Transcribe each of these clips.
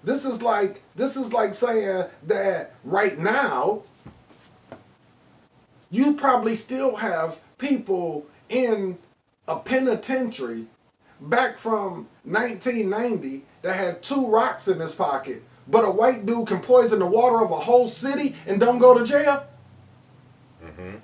This is like saying that right now you probably still have people in a penitentiary back from 1990 that had 2 rocks in his pocket, but a white dude can poison the water of a whole city and don't go to jail. Mm-hmm.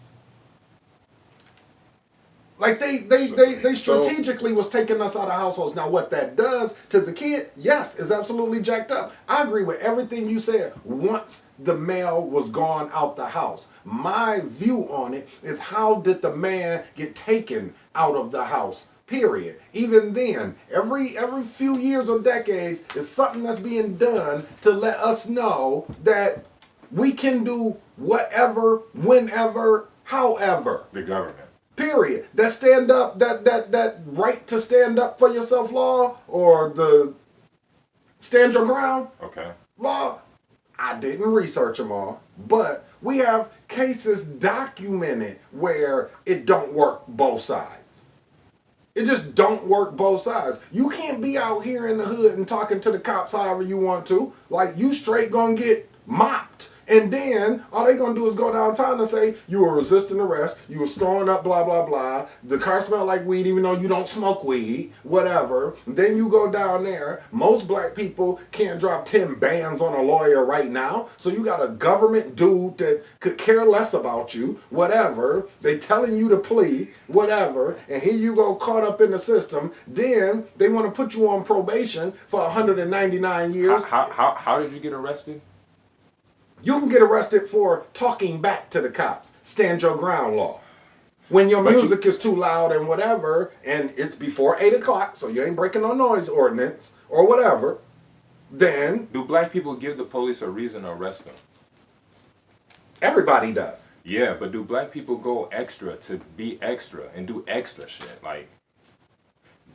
Like they strategically was taking us out of households. Now what that does to the kid, yes, is absolutely jacked up. I agree with everything you said. Once the male was gone out the house, my view on it is, how did the man get taken out of the house? Period. Even then, every few years or decades is something that's being done to let us know that we can do whatever, whenever, however. The government. Period. That stand up, that right to stand up for yourself law, or the stand your ground law. I didn't research them all, but we have cases documented where it don't work both sides. It just don't work both sides. You can't be out here in the hood and talking to the cops however you want to. Like, you straight gonna get mopped. And then all they gonna do is go downtown and say you were resisting arrest, you was throwing up, blah blah blah. The car smelled like weed, even though you don't smoke weed, whatever. Then you go down there. Most black people can't drop 10 bands on a lawyer right now, so you got a government dude that could care less about you, whatever. They telling you to plea, whatever, and here you go caught up in the system. Then they want to put you on probation for 199 years. How did you get arrested? You can get arrested for talking back to the cops. Stand your ground law. When your music is too loud and whatever, and it's before 8 o'clock, so you ain't breaking no noise ordinance or whatever, then... Do black people give the police a reason to arrest them? Everybody does. Yeah, but do black people go extra to be extra and do extra shit? Like...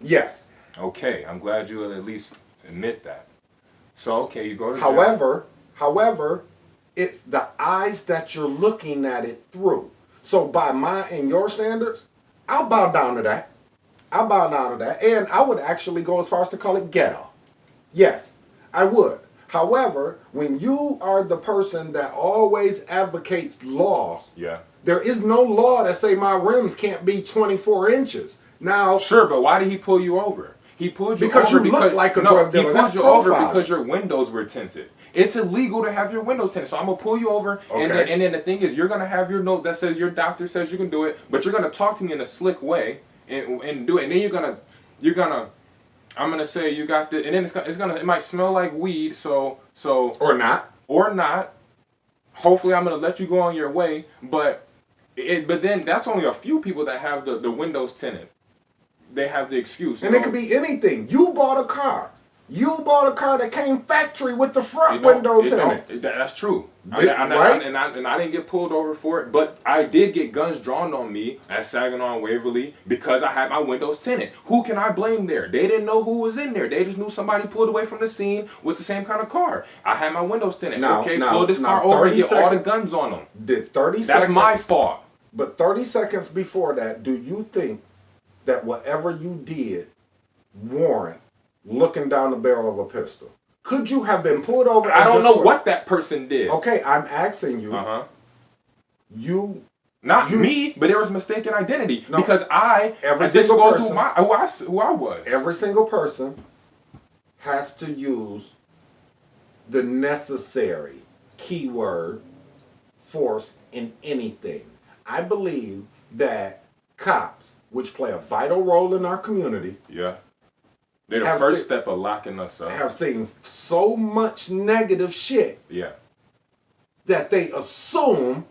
Yes. Okay, I'm glad you will at least admit that. So, okay, you go to jail. However, it's the eyes that you're looking at it through. So by my and your standards, I'll bow down to that. I'll bow down to that. And I would actually go as far as to call it ghetto. Yes, I would. However, when you are the person that always advocates laws, there is no law that say my rims can't be 24 inches. Now, sure, but why did he pull you over? He pulled you because over you look like a drug dealer. He pulled you over because your windows were tinted. It's illegal to have your windows tinted. So I'm going to pull you over. Okay. And then the thing is, you're going to have your note that says your doctor says you can do it. But you're going to talk to me in a slick way and do it. And then I'm going to say you got the, and then it might smell like weed. So. Or not. Hopefully I'm going to let you go on your way. But then that's only a few people that have the windows tinted. They have the excuse. And it could be anything. You bought a car. You bought a car that came factory with the front window tinted. That's true. Right? And I didn't get pulled over for it, but I did get guns drawn on me at Saginaw and Waverly because I had my windows tinted. Who can I blame there? They didn't know who was in there. They just knew somebody pulled away from the scene with the same kind of car. I had my windows tinted. Pull this car over and get all the guns on them. Did 30 seconds? That's my fault. But 30 seconds before that, do you think that whatever you did warrant looking down the barrel of a pistol? Could you have been pulled over? I don't know what that person did. Okay, I'm asking you. Not me, but there was mistaken identity no, because every single person, who I was. Every single person has to use the necessary keyword force in anything. I believe that cops, which play a vital role in our community, they're the first step of locking us up. Have seen so much negative shit that they assume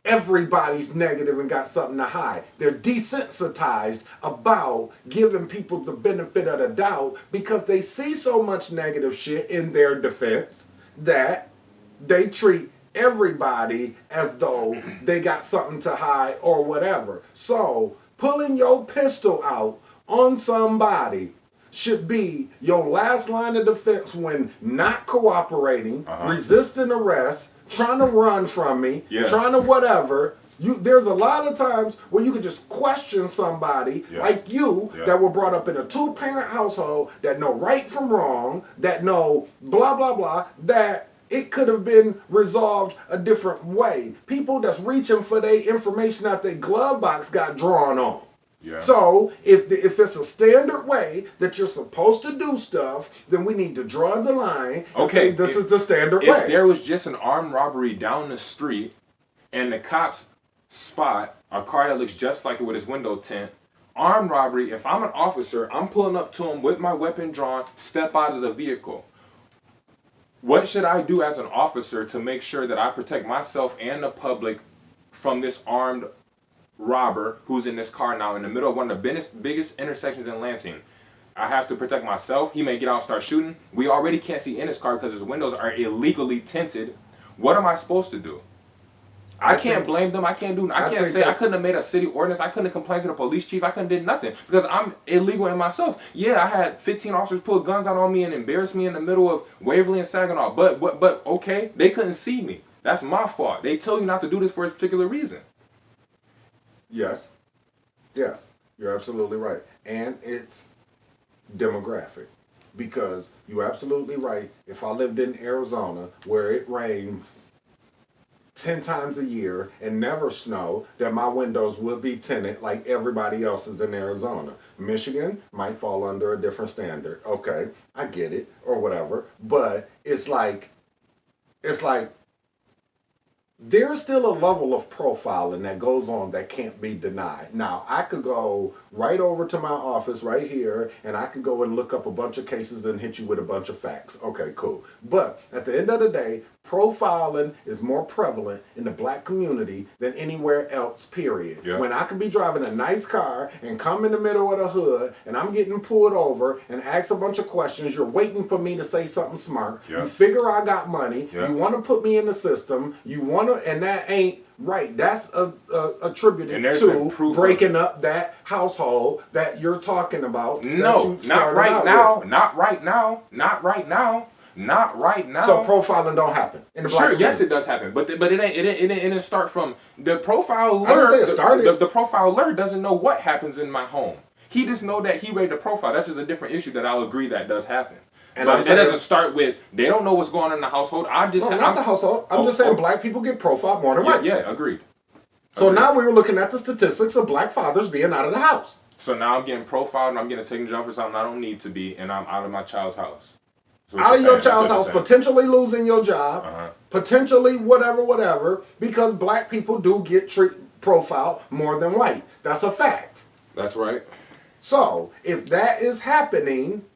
everybody's negative and got something to hide. They're desensitized about giving people the benefit of the doubt because they see so much negative shit in their defense that they treat everybody as though they got something to hide or whatever. So pulling your pistol out on somebody should be your last line of defense when not cooperating, resisting arrest, trying to run from me, trying to whatever. There's a lot of times where you can just question somebody like you that were brought up in a 2-parent household that know right from wrong, that know blah blah blah, that it could have been resolved a different way. People that's reaching for their information out their glove box got drawn on. Yeah. So if it's a standard way that you're supposed to do stuff, then we need to draw the line and say this is the standard way. If there was just an armed robbery down the street and the cops spot a car that looks just like it with his window tint, armed robbery, if I'm an officer, I'm pulling up to him with my weapon drawn, step out of the vehicle. What should I do as an officer to make sure that I protect myself and the public from this armed robber who's in this car now in the middle of one of the biggest intersections in Lansing? I have to protect myself. He may get out and start shooting. We already can't see in his car because his windows are illegally tinted. What am I supposed to do? I can't blame them. I can't say I couldn't have made a city ordinance. I couldn't have complained to the police chief. I couldn't have did nothing because I'm illegal in myself. Yeah, I had 15 officers pull guns out on me and embarrass me in the middle of Waverly and Saginaw. But okay, they couldn't see me. That's my fault. They tell you not to do this for a particular reason. Yes, you're absolutely right, and it's demographic. Because you're absolutely right. If I lived in Arizona where it rains 10 times a year and never snow, that my windows would be tinted like everybody else's in Arizona. Michigan might fall under a different standard. Okay, I get it, or whatever. But it's like there's still a level of profiling that goes on that can't be denied. Now, I could go right over to my office right here and I could go and look up a bunch of cases and hit you with a bunch of facts. Okay, cool. But at the end of the day, profiling is more prevalent in the black community than anywhere else, period. Yeah. When I could be driving a nice car and come in the middle of the hood and I'm getting pulled over and ask a bunch of questions, you're waiting for me to say something smart. Yeah. You figure I got money. Yeah. You want to put me in the system. You want to, and that ain't right. That's attributed to breaking up that household that you're talking about. No, not right now. Not right now. Not right now. Not right now. So profiling don't happen in the black community. Yes, it does happen, but it didn't start from the profiler. I didn't say it started. The profiler doesn't know what happens in my home. He just know that he read the profile. That's just a different issue that I'll agree that does happen. And but that doesn't start with they don't know what's going on in the household. I'm just saying black people get profiled more than white. Yeah, agreed. So now we were looking at the statistics of black fathers being out of the house. So now I'm getting profiled and I'm getting taken to jail for something I don't need to be, and I'm out of my child's house. Out of your child's house, potentially losing your job, potentially whatever, because black people do get profiled more than white. That's a fact. That's right. So if that is happening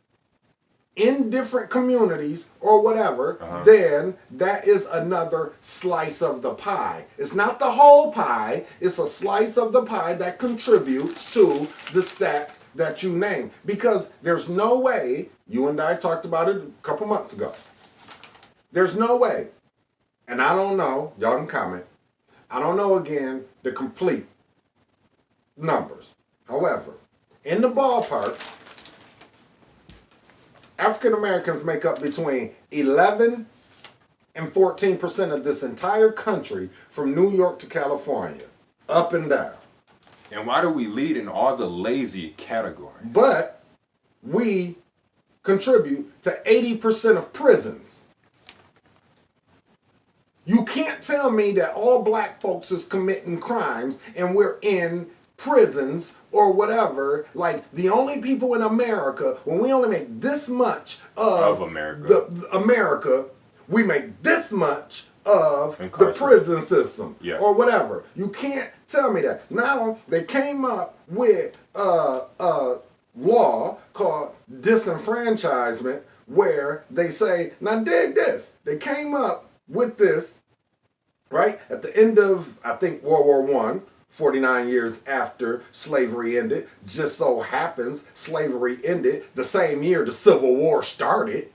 in different communities or whatever, then that is another slice of the pie. It's not the whole pie, it's a slice of the pie that contributes to the stats that you name. Because there's no way, you and I talked about it a couple months ago, there's no way, and I don't know, y'all can comment, I don't know again the complete numbers. However, in the ballpark, African Americans make up between 11 and 14% of this entire country from New York to California, up and down. And why do we lead in all the lazy categories? But we contribute to 80% of prisons. You can't tell me that all black folks is committing crimes and we're in prisons or whatever. Like, the only people in America, when we only make this much of America, we make this much of the prison system or whatever. You can't tell me that. Now, they came up with a law called disenfranchisement where they say, now dig this, they came up with this, right, at the end of, I think, World War I, 49 years after slavery ended. Just so happens slavery ended the same year the Civil War started.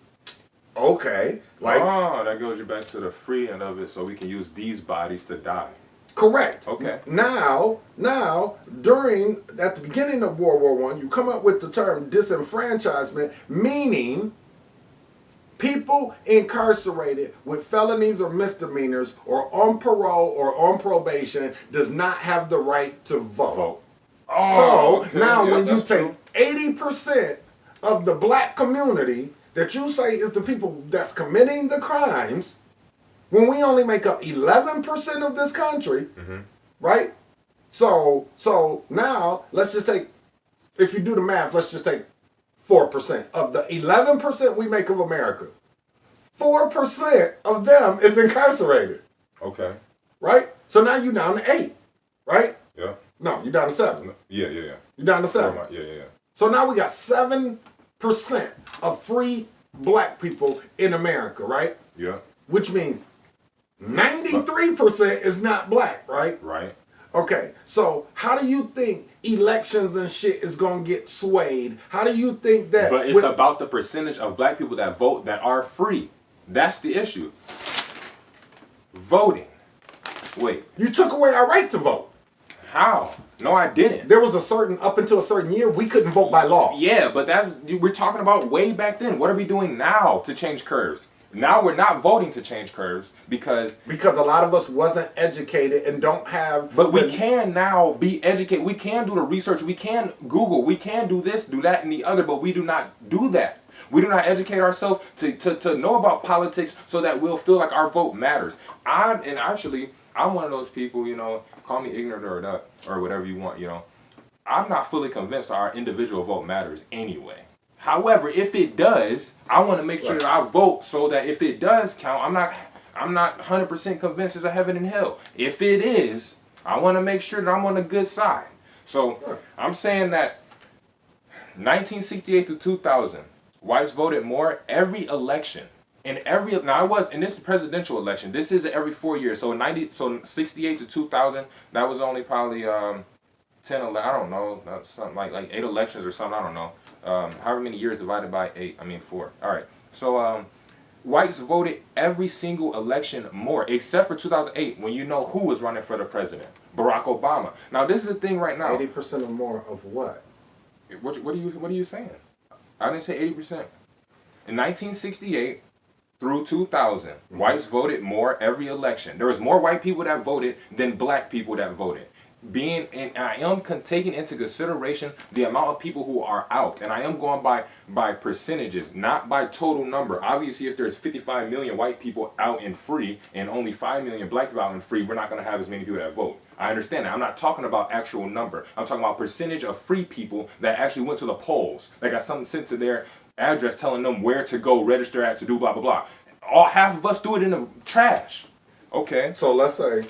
Okay. That goes you back to the freeing of it so we can use these bodies to die. Correct. Okay. Now, at the beginning of World War I, you come up with the term disenfranchisement, meaning people people incarcerated with felonies or misdemeanors or on parole or on probation does not have the right to vote. Oh, so now when you true. take 80% of the black community that you say is the people that's committing the crimes, when we only make up 11% of this country, right? So now let's just take, if you do the math, let's just take 4% of the 11% we make of America. 4% of them is incarcerated. Okay. Right? So now you're down to 8, right? Yeah. No, you're down to 7. Yeah. You're down to 7. Yeah. So now we got 7% of free black people in America, right? Yeah. Which means 93% is not black, right? Right. Okay, so how do you think elections and shit is gonna get swayed? How do you think that? But it's about the percentage of black people that vote that are free. That's the issue. Voting. Wait. You took away our right to vote. How? No, I didn't. There was up until a certain year, we couldn't vote by law. Yeah, but we're talking about way back then. What are we doing now to change curves? Now we're not voting to change curves because a lot of us wasn't educated and don't have. But we can now be educated. We can do the research. We can Google. We can do this, do that, and the other. But we do not do that. We do not educate ourselves to know about politics so that we'll feel like our vote matters. I'm one of those people. Call me ignorant or whatever you want. I'm not fully convinced our individual vote matters anyway. However, if it does, I want to make sure that I vote so that if it does count, I'm not 100% convinced there's a heaven and hell. If it is, I want to make sure that I'm on the good side. So I'm saying that 1968 to 2000, whites voted more every election. And this is the presidential election. This is every 4 years. So 68 to 2000, that was only probably 10, I don't know, something like 8 elections or something, I don't know. However many years divided by 4. All right. So whites voted every single election more, except for 2008, when you know who was running for the president, Barack Obama. Now this is the thing right now. 80% or more of what? What are you saying? I didn't say 80%. In 1968 through 2000, whites voted more every election. There was more white people that voted than black people that voted. I am taking into consideration the amount of people who are out, and I am going by percentages, not by total number. Obviously, if there's 55 million white people out and free and only 5 million black people out and free, we're not going to have as many people that vote. I understand that. I'm not talking about actual number. I'm talking about percentage of free people that actually went to the polls. They got something sent to their address telling them where to go register at to do blah, blah, blah. Half of us do it in the trash. Okay. So let's say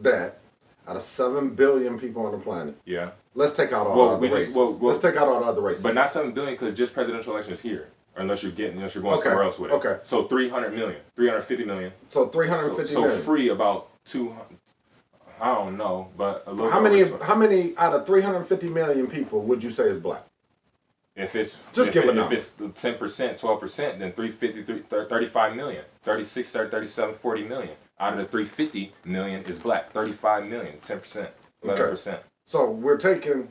that out of 7 billion people on the planet. Yeah. Let's take out all the other races. Let's take out all the other races. But not 7 billion because just presidential election is here. Unless you're going somewhere else with it. Okay. So 300 million, 350 million. So 350 million. So free about 200. I don't know, but a little. How many out of 350 million people would you say is black? If it's just give a number. If it's 10%, 12%, then 350, 35 million, 36, 37, 40 million. Out of the 350 million is black. 35 million, 10%, 11%. Okay. So we're taking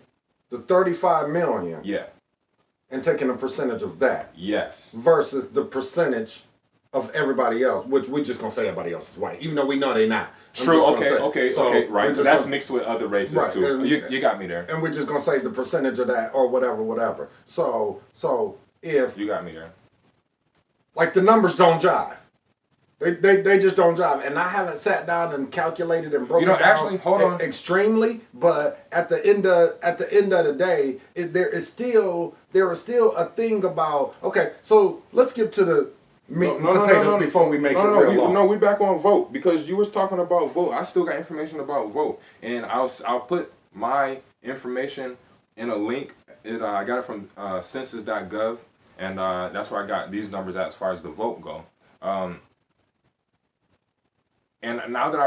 the 35 million. Yeah. And taking a percentage of that. Yes. Versus the percentage of everybody else, which we're just gonna say everybody else is white, even though we know they're not. True. Okay. Right. That's mixed with other races too. And, you got me there. And we're just gonna say the percentage of that or whatever. So if you got me there, like the numbers don't jive. They just don't jive, and I haven't sat down and calculated and broken down. Actually, hold on. Extremely, but at the end of the day, there is still a thing about. Okay, so let's get to the meat and potatoes before we make it real long. No, we back on vote because you was talking about vote. I still got information about vote, and I'll put my information in a link. I got it from census.gov, and that's where I got these numbers as far as the vote go. And now that I